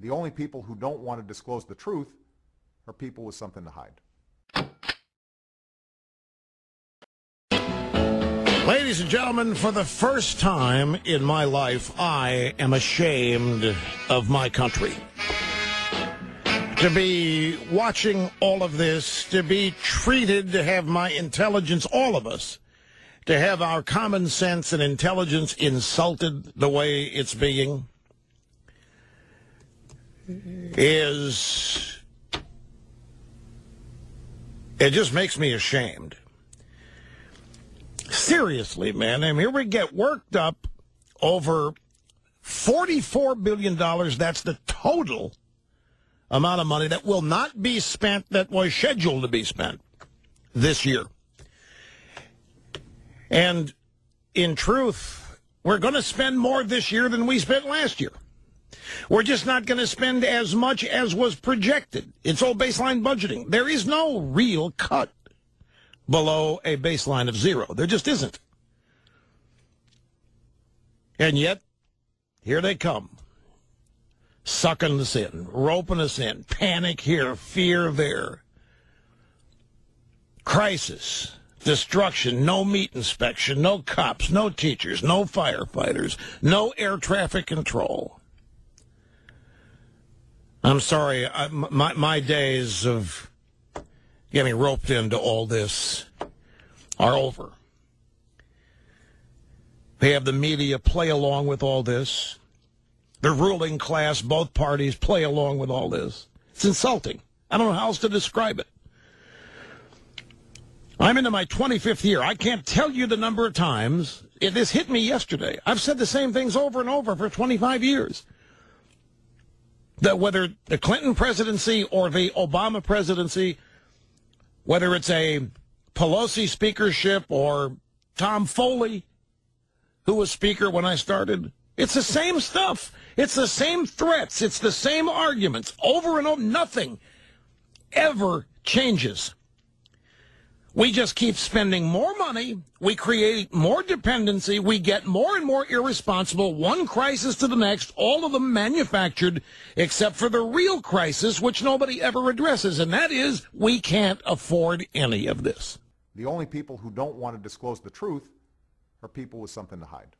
The only people who don't want to disclose the truth are people with something to hide. Ladies and gentlemen, for the first time in my life, I am ashamed of my country. To be watching all of this, to be treated, to have my intelligence, all of us, to have our common sense and intelligence insulted the way it's being, it just makes me ashamed. Seriously, man, I mean, here we get worked up over $44 billion. That's the total amount of money that will not be spent, that was scheduled to be spent this year. And in truth, we're going to spend more this year than we spent last year. We're just not going to spend as much as was projected. It's all baseline budgeting. There is no real cut below a baseline of zero. There just isn't. And yet, here they come, sucking us in, roping us in, panic here, fear there, crisis, destruction, no meat inspection, no cops, no teachers, no firefighters, no air traffic control. I'm sorry, my days of getting roped into all this are over. They have the media play along with all this. The ruling class, both parties, play along with all this. It's insulting. I don't know how else to describe it. I'm into my 25th year. I can't tell you the number of times this hit me yesterday. I've said the same things over and over for 25 years. That whether the Clinton presidency or the Obama presidency, whether it's a Pelosi speakership or Tom Foley, who was speaker when I started, it's the same stuff. It's the same threats. It's the same arguments over and over. Nothing ever changes. We just keep spending more money. We create more dependency. We get more and more irresponsible, one crisis to the next, all of them manufactured, except for the real crisis, which nobody ever addresses, and that is we can't afford any of this. The only people who don't want to disclose the truth are people with something to hide.